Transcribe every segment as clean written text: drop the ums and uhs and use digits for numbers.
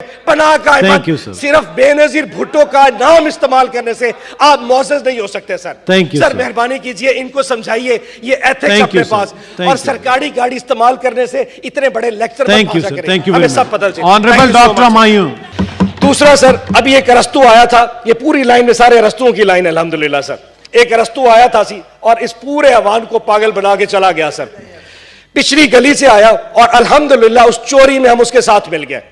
पनाह का सिर्फ बेनजीर भुट्टो का नाम इस्तेमाल करने से आप मौजूद नहीं हो सकते सर। सर मेहरबानी कीजिए, इनको समझाइए, ये एथिक्स अपने पास, और सरकारी गाड़ी इस्तेमाल करने से इतने बड़े लेक्चर हमें सब पता चले। Honourable doctor Humayun. दूसरा सर, अभी एक रस्तू आया था, ये पूरी लाइन में सारे रस्तुओं की लाइन है अल्हम्दुलिल्लाह सर, एक रस्तू आया था सी और इस पूरे अवान को पागल बना के चला गया सर। पिछली गली से आया और अल्हम्दुलिल्लाह उस चोरी में हम उसके साथ मिल गए।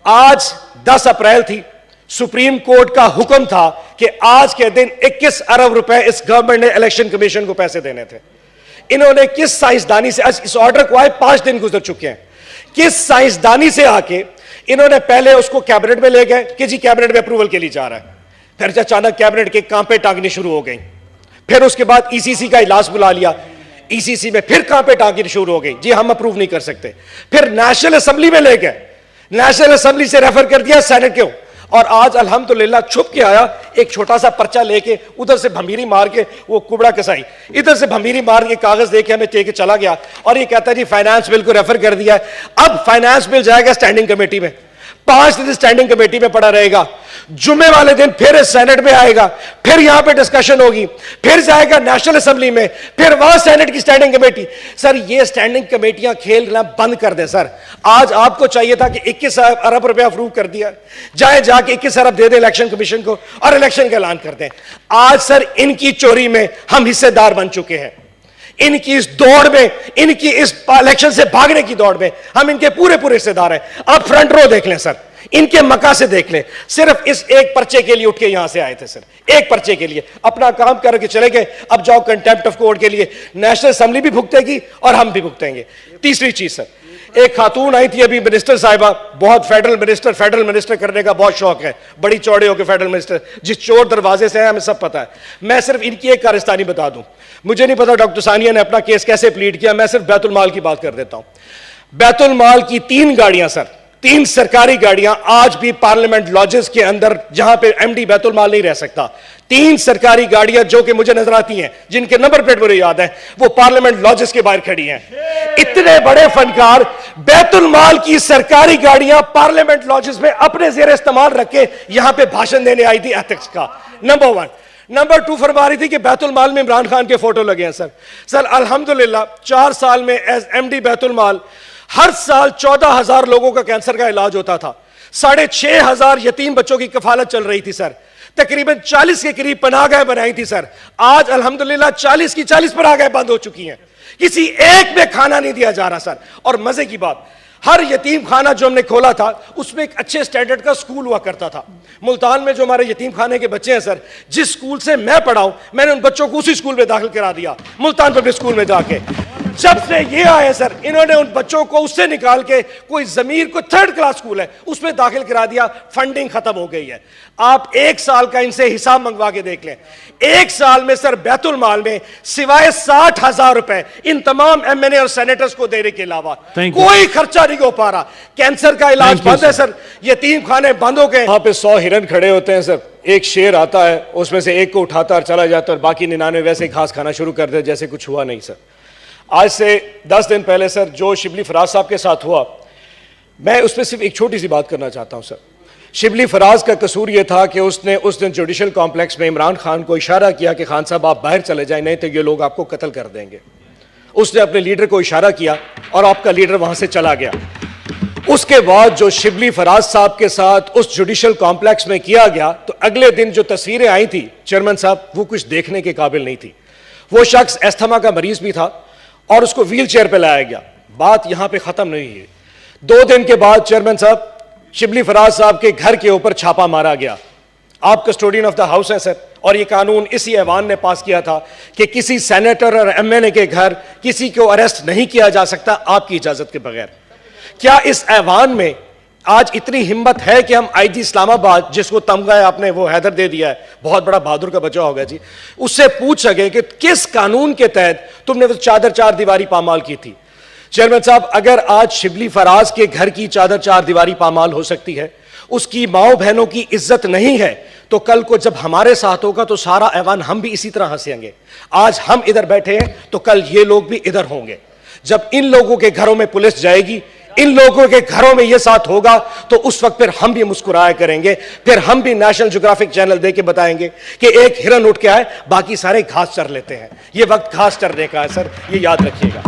आज 10 अप्रैल थी, सुप्रीम कोर्ट का हुक्म था कि आज के दिन 21 अरब रुपए इस गवर्नमेंट ने इलेक्शन कमीशन को पैसे देने थे। इन्होंने किस साइंसदानी से, आज इस ऑर्डर को आए 5 दिन गुजर चुके हैं, किस साइंसदानी से आके इन्होंने पहले उसको कैबिनेट में ले गए कि जी कैबिनेट में अप्रूवल के लिए जा रहा है, फिर अचानक कैबिनेट के कांपे टांगनी शुरू हो गई, फिर उसके बाद ईसीसी का इजलास बुला लिया, ईसीसी में फिर कांपे टांगनी शुरू हो गई, जी हम अप्रूव नहीं कर सकते, फिर नेशनल असेंबली में ले गए, नेशनल असेंबली से रेफर कर दिया सेनेट क्यों, और आज अल्हम्दुलिल्लाह छुप के आया एक छोटा सा पर्चा लेके, उधर से भमीरी मार के वो कुबड़ा कसाई, इधर से भमीरी मार के कागज देके हमें लेके चला गया और ये कहता है जी फाइनेंस बिल को रेफर कर दिया है। अब फाइनेंस बिल जाएगा स्टैंडिंग कमेटी में, 5 दिन स्टैंडिंग कमेटी में पड़ा रहेगा, जुम्मे वाले दिन फिर सेनेट में आएगा, फिर यहां पे डिस्कशन होगी, फिर जाएगा नेशनल असेंबली में, फिर वहां सेनेट की स्टैंडिंग कमेटी। सर ये स्टैंडिंग कमेटियां खेलना बंद कर दें सर। आज आपको चाहिए था कि 21 अरब रुपया अप्रूव कर दिया, जाए जाके 21 अरब दे दें इलेक्शन कमीशन को और इलेक्शन का ऐलान कर दें। आज सर इनकी चोरी में हम हिस्सेदार बन चुके हैं, इनकी इस दौड़ में, इनकी इस इलेक्शन से भागने की दौड़ में हम इनके पूरे पूरे हिस्सेदार हैं। आप फ्रंट रो देख लें सर, इनके मका से देख लें, सिर्फ इस एक पर्चे के लिए उठ के यहां से आए थे सर, एक पर्चे के लिए अपना काम करके चले गए। अब जाओ कंटेम्प्ट ऑफ कोर्ट के लिए, नेशनल असेंबली भी भुगतेगी और हम भी भुगतेंगे। तीसरी चीज सर, एक खातून आई थी अभी मिनिस्टर साहिबा, बहुत फेडरल मिनिस्टर करने का बहुत शौक है, बड़ी चौड़े होकर फेडरल मिनिस्टर, जिस चोर दरवाजे से है हमें सब पता है। मैं सिर्फ इनकी एक कारस्तानी बता दूं, मुझे नहीं पता डॉक्टर सानिया ने अपना केस कैसे प्लीड किया, मैं सिर्फ बैतुल माल की बात कर देता हूं। बैतुल माल की 3 गाड़ियां सर, 3 सरकारी गाड़ियां आज भी पार्लियामेंट लॉजेस के अंदर, जहां पे एमडी बैतुल माल नहीं रह सकता, 3 सरकारी गाड़ियां जो कि मुझे नजर आती हैं, जिनके नंबर प्लेट मुझे याद है, वो पार्लियामेंट लॉजेस के बाहर खड़ी हैं। इतने बड़े फनकार बैतुल माल की सरकारी गाड़ियां पार्लियामेंट लॉजेस में अपने जेर इस्तेमाल रख के यहां पे भाषण देने आई थी एथिक्स का। नंबर 1। नंबर 2 फरमा रही थी कि बैतुल माल में इमरान खान के फोटो लगे हैं सर। सर अल्हम्दुलिल्लाह 4 साल में एज एमडी बैतुल माल हर साल 14,000 लोगों का कैंसर का इलाज होता था, 6,500 यतीम बच्चों की कफालत चल रही थी सर, तकरीबन 40 के करीब पनाहगाह बनाई थी सर। आज अल्हम्दुलिल्लाह 40 की 40 पनाहगाह बंद हो चुकी हैं, किसी एक में खाना नहीं दिया जा रहा सर। और मजे की बात, हर यतीम खाना जो हमने खोला था उसमें एक अच्छे स्टैंडर्ड का स्कूल हुआ करता था। मुल्तान में जो हमारे यतीम खाने के बच्चे हैं सर, जिस स्कूल से मैं पढ़ा हूं, मैंने उन बच्चों को उसी स्कूल में दाखिल करा दिया, मुल्तान पब्लिक स्कूल में जाके। जब से ये आए सर, इन्होंने उन बच्चों को उससे निकाल के कोई जमीर को 3rd क्लास स्कूल है उसमें दाखिल करा दिया, फंडिंग खत्म हो गई है। आप 1 साल का इनसे हिसाब मंगवा के देख लें, 1 साल में सर बैतुल माल में सिवाय 60,000 रुपए इन तमाम एमएनए और सेनेटर्स को देने के अलावा कोई खर्चा नहीं हो पा रहा। कैंसर का इलाज बंद है सर, यतीम खाने बंद हो गए। वहां पे 100 हिरन खड़े होते हैं सर, एक शेर आता है उसमें से एक को उठाता और चला जाता है और बाकी 99 वैसे ही घास खाना शुरू कर दे जैसे कुछ हुआ नहीं सर। आज से 10 दिन पहले सर जो शिबली फराज साहब के साथ हुआ, मैं उस पर सिर्फ एक छोटी सी बात करना चाहता हूं सर। शिबली फराज का कसूर यह था कि उसने उस दिन जुडिशल कॉम्प्लेक्स में इमरान खान को इशारा किया कि खान साहब आप बाहर चले जाएं, नहीं तो ये लोग आपको कत्ल कर देंगे। उसने अपने लीडर को इशारा किया और आपका लीडर वहां से चला गया। उसके बाद जो शिबली फराज साहब के साथ उस जुडिशल कॉम्प्लेक्स में किया गया, तो अगले दिन जो तस्वीरें आई थी चेयरमैन साहब, वो कुछ देखने के काबिल नहीं थी। वो शख्स एस्थमा का मरीज भी था और उसको व्हील चेयर पर लाया गया। बात यहां पे खत्म नहीं है। 2 दिन के बाद चेयरमैन साहब, शिबली फराज साहब के घर के ऊपर छापा मारा गया। आप कस्टोडियन ऑफ द हाउस हैं सर, और ये कानून इसी ऐवान ने पास किया था कि किसी सेनेटर और एमएनए के घर किसी को अरेस्ट नहीं किया जा सकता आपकी इजाजत के बगैर। क्या इस ऐवान में आज इतनी हिम्मत है कि हम आईजी इस्लामाबाद, जिसको तमगा आपने वो हैदर दे दिया है, बहुत बड़ा बहादुर का बच्चा होगा जी, उससे पूछ सके कि किस कानून के तहत तुमने वो चादर 4 दीवारी पामाल की थी? चेयरमैन साहब, अगर आज शिबली फराज के घर की चादर 4 दीवारी पामाल हो सकती है, उसकी माओ बहनों की इज्जत नहीं है, तो कल को जब हमारे साथ होगा तो सारा ऐवान हम भी इसी तरह हंसेंगे। आज हम इधर बैठे हैं तो कल ये लोग भी इधर होंगे। जब इन लोगों के घरों में पुलिस जाएगी, इन लोगों के घरों में यह साथ होगा तो उस वक्त फिर हम भी मुस्कुराया करेंगे, फिर हम भी नेशनल ज्योग्राफिक चैनल देके बताएंगे कि एक हिरन उठ के आए, बाकी सारे घास चर लेते हैं। यह वक्त घास चरने का है सर, ये याद रखिएगा।